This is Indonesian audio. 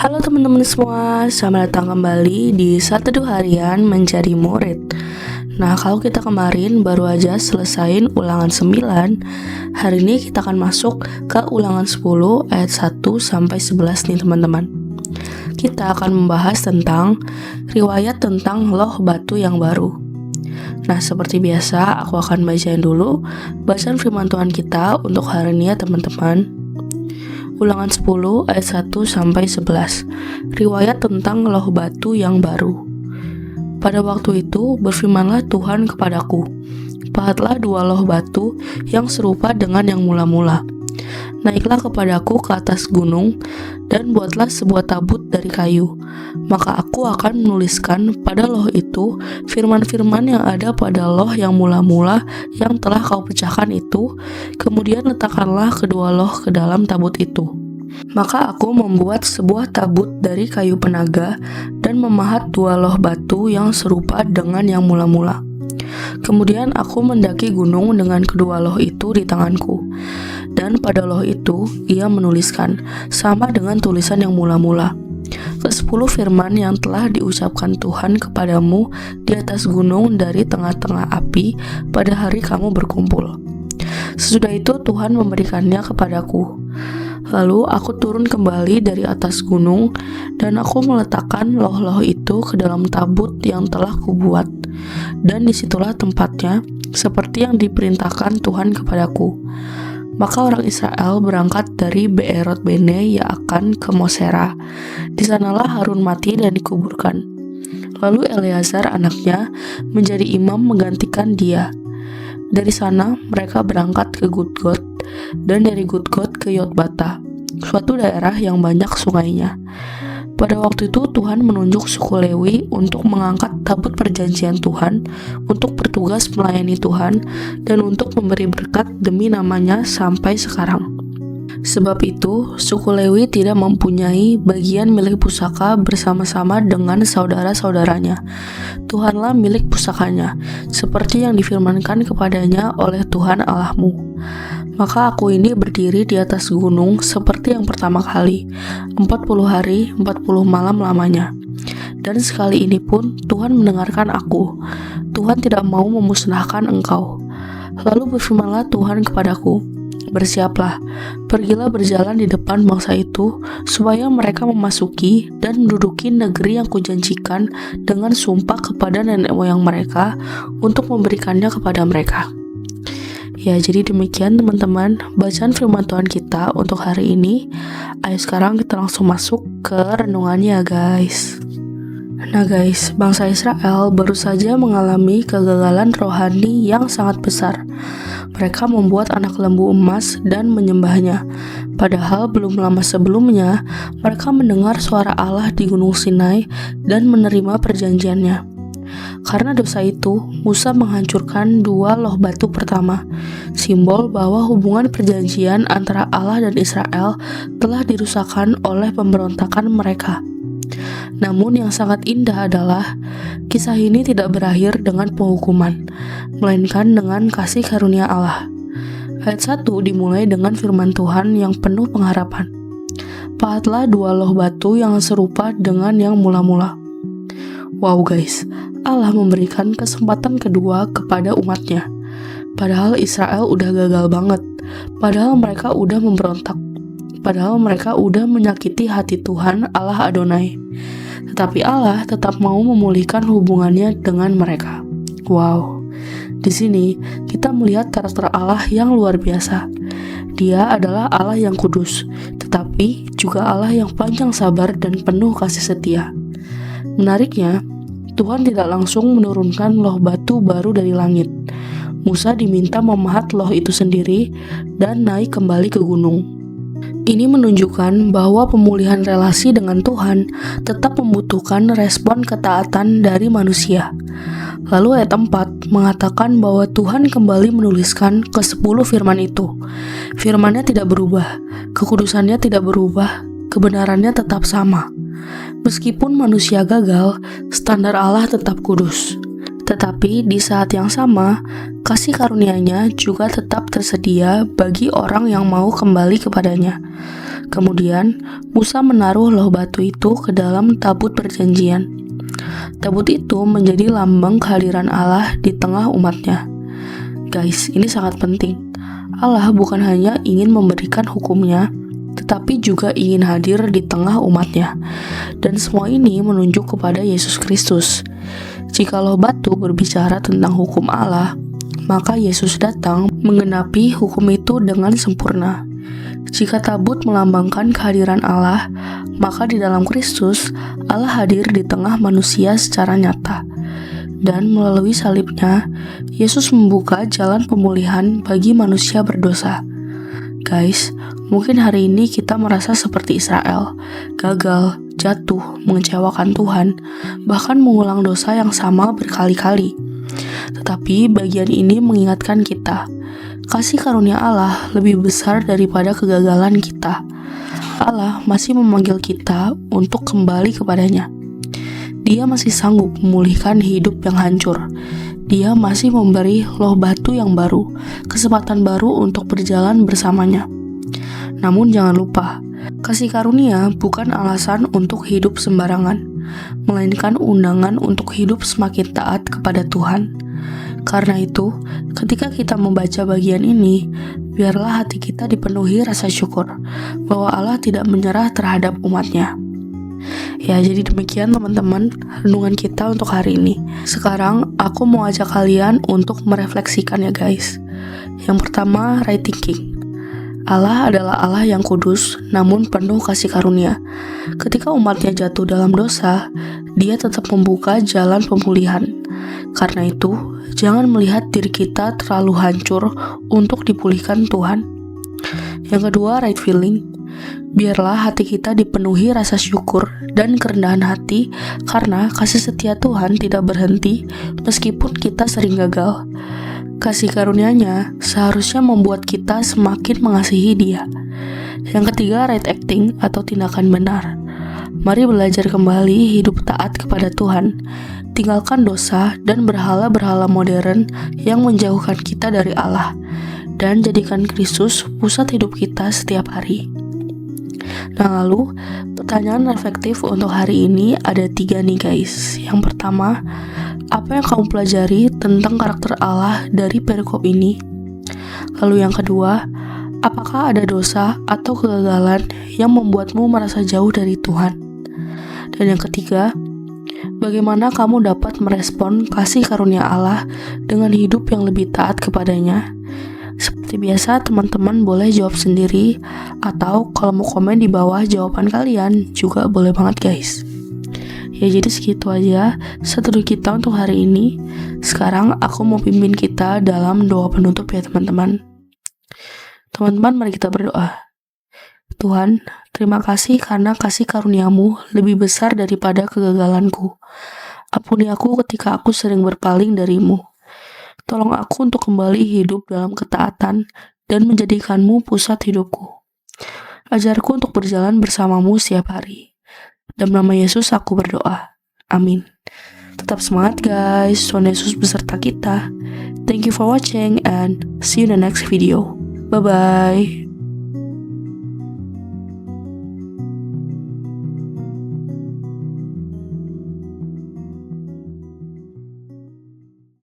Halo teman-teman semua, selamat datang kembali di Satu Teduh Harian Menjadi Murid. Nah, kalau kita kemarin baru aja selesaiin ulangan 9, hari ini kita akan masuk ke ulangan 10 ayat 1 sampai 11 nih teman-teman. Kita akan membahas tentang riwayat tentang loh batu yang baru. Nah, seperti biasa, aku akan bacain dulu bacaan firman Tuhan kita untuk hari ini ya teman-teman. Ulangan 10 ayat 1 sampai 11. Riwayat tentang loh batu yang baru. Pada waktu itu berfirmanlah Tuhan kepadaku, pahatlah 2 loh batu yang serupa dengan yang mula-mula. Naiklah kepadaku ke atas gunung dan buatlah sebuah tabut dari kayu. Maka aku akan menuliskan pada loh itu firman-firman yang ada pada loh yang mula-mula yang telah kau pecahkan itu. Kemudian letakkanlah kedua loh ke dalam tabut itu. Maka aku membuat sebuah tabut dari kayu penaga dan memahat 2 loh batu yang serupa dengan yang mula-mula. Kemudian aku mendaki gunung dengan kedua loh itu di tanganku. Dan pada loh itu ia menuliskan sama dengan tulisan yang mula-mula ke-10 firman yang telah diucapkan Tuhan kepadamu di atas gunung dari tengah-tengah api pada hari kamu berkumpul. Sesudah itu Tuhan memberikannya kepadaku. Lalu aku turun kembali dari atas gunung dan aku meletakkan loh-loh itu ke dalam tabut yang telah kubuat. Dan disitulah tempatnya seperti yang diperintahkan Tuhan kepadaku. Maka orang Israel berangkat dari Beerot Bene Yaakan ke Mosera. Di sanalah Harun mati dan dikuburkan. Lalu Eleazar anaknya menjadi imam menggantikan dia. Dari sana mereka berangkat ke Gudgot dan dari Gudgot ke Yotbata, suatu daerah yang banyak sungainya. Pada waktu itu Tuhan menunjuk suku Lewi untuk mengangkat tabut perjanjian Tuhan, untuk bertugas melayani Tuhan, dan untuk memberi berkat demi namanya sampai sekarang. Sebab itu, suku Lewi tidak mempunyai bagian milik pusaka bersama-sama dengan saudara-saudaranya. Tuhanlah milik pusakanya, seperti yang difirmankan kepadanya oleh Tuhan Allahmu. Maka aku ini berdiri di atas gunung seperti yang pertama kali, 40 hari, 40 malam lamanya. Dan sekali ini pun Tuhan mendengarkan aku. Tuhan tidak mau memusnahkan engkau. Lalu berfirmanlah Tuhan kepadaku, bersiaplah, pergilah berjalan di depan bangsa itu, supaya mereka memasuki dan menduduki negeri yang kujanjikan dengan sumpah kepada nenek moyang mereka untuk memberikannya kepada mereka. Ya, jadi demikian teman-teman bacaan firman Tuhan kita untuk hari ini. Ayo sekarang kita langsung masuk ke renungannya guys. Nah guys, bangsa Israel baru saja mengalami kegagalan rohani yang sangat besar. Mereka membuat anak lembu emas dan menyembahnya. Padahal belum lama sebelumnya, mereka mendengar suara Allah di Gunung Sinai dan menerima perjanjiannya. Karena dosa itu, Musa menghancurkan 2 loh batu pertama, simbol bahwa hubungan perjanjian antara Allah dan Israel telah dirusakkan oleh pemberontakan mereka. Namun yang sangat indah adalah kisah ini tidak berakhir dengan penghukuman, melainkan dengan kasih karunia Allah. Ayat 1 dimulai dengan firman Tuhan yang penuh pengharapan. Pahatlah 2 loh batu yang serupa dengan yang mula-mula. Wow guys, Allah memberikan kesempatan kedua kepada umatnya. Padahal Israel udah gagal banget. Padahal mereka udah memberontak. Padahal mereka udah menyakiti hati Tuhan Allah Adonai. Tetapi Allah tetap mau memulihkan hubungannya dengan mereka. Wow, di sini kita melihat karakter Allah yang luar biasa. Dia adalah Allah yang kudus, tetapi juga Allah yang panjang sabar dan penuh kasih setia. Menariknya, Tuhan tidak langsung menurunkan loh batu baru dari langit. Musa diminta memahat loh itu sendiri dan naik kembali ke gunung. Ini menunjukkan bahwa pemulihan relasi dengan Tuhan tetap membutuhkan respon ketaatan dari manusia. Lalu ayat 4 mengatakan bahwa Tuhan kembali menuliskan ke-10 firman itu. Firmannya tidak berubah, kekudusannya tidak berubah, kebenarannya tetap sama. Meskipun manusia gagal, standar Allah tetap kudus. Tetapi di saat yang sama, kasih karunia-Nya juga tetap tersedia bagi orang yang mau kembali kepadanya. Kemudian, Musa menaruh loh batu itu ke dalam tabut perjanjian. Tabut itu menjadi lambang kehadiran Allah di tengah umatnya. Guys, ini sangat penting. Allah bukan hanya ingin memberikan hukumnya, tetapi juga ingin hadir di tengah umatnya. Dan semua ini menunjuk kepada Yesus Kristus. Jikalau batu berbicara tentang hukum Allah, maka Yesus datang menggenapi hukum itu dengan sempurna. Jika tabut melambangkan kehadiran Allah, maka di dalam Kristus, Allah hadir di tengah manusia secara nyata. Dan melalui salibnya, Yesus membuka jalan pemulihan bagi manusia berdosa. Guys, mungkin hari ini kita merasa seperti Israel, gagal, jatuh, mengecewakan Tuhan, bahkan mengulang dosa yang sama berkali-kali. Tetapi bagian ini mengingatkan kita, kasih karunia Allah lebih besar daripada kegagalan kita. Allah masih memanggil kita untuk kembali kepadanya. Dia masih sanggup memulihkan hidup yang hancur. Dia masih memberi loh batu yang baru, kesempatan baru untuk berjalan bersamanya. Namun jangan lupa, kasih karunia bukan alasan untuk hidup sembarangan, melainkan undangan untuk hidup semakin taat kepada Tuhan. Karena itu, ketika kita membaca bagian ini, biarlah hati kita dipenuhi rasa syukur bahwa Allah tidak menyerah terhadap umatnya. Ya, jadi demikian teman-teman renungan kita untuk hari ini. Sekarang aku mau ajak kalian untuk merefleksikan ya guys. Yang pertama, right thinking. Allah adalah Allah yang kudus, namun penuh kasih karunia. Ketika umatnya jatuh dalam dosa, Dia tetap membuka jalan pemulihan. Karena itu, jangan melihat diri kita terlalu hancur untuk dipulihkan Tuhan. Yang kedua, right feeling. Biarlah hati kita dipenuhi rasa syukur dan kerendahan hati karena kasih setia Tuhan tidak berhenti meskipun kita sering gagal. Kasih karunia-Nya seharusnya membuat kita semakin mengasihi Dia. Yang ketiga, right acting atau tindakan benar. Mari belajar kembali hidup taat kepada Tuhan. Tinggalkan dosa dan berhala-berhala modern yang menjauhkan kita dari Allah. Dan jadikan Kristus pusat hidup kita setiap hari. Nah lalu, pertanyaan reflektif untuk hari ini ada 3 nih guys. Yang pertama, apa yang kamu pelajari tentang karakter Allah dari perikop ini? Lalu yang kedua, apakah ada dosa atau kegagalan yang membuatmu merasa jauh dari Tuhan? Dan yang ketiga, bagaimana kamu dapat merespon kasih karunia Allah dengan hidup yang lebih taat kepadanya? Seperti biasa, teman-teman boleh jawab sendiri, atau kalau mau komen di bawah jawaban kalian juga boleh banget guys. Ya jadi segitu aja seteduh kita untuk hari ini. Sekarang aku mau pimpin kita dalam doa penutup ya teman-teman. Teman-teman, mari kita berdoa. Tuhan, terima kasih karena kasih karunia-Mu lebih besar daripada kegagalanku. Ampuni aku ketika aku sering berpaling dari-Mu. Tolong aku untuk kembali hidup dalam ketaatan dan menjadikan-Mu pusat hidupku. Ajarku untuk berjalan bersama-Mu setiap hari. Dalam nama Yesus aku berdoa. Amin. Tetap semangat guys, Tuhan Yesus beserta kita. Thank you for watching and see you in the next video. Bye-bye.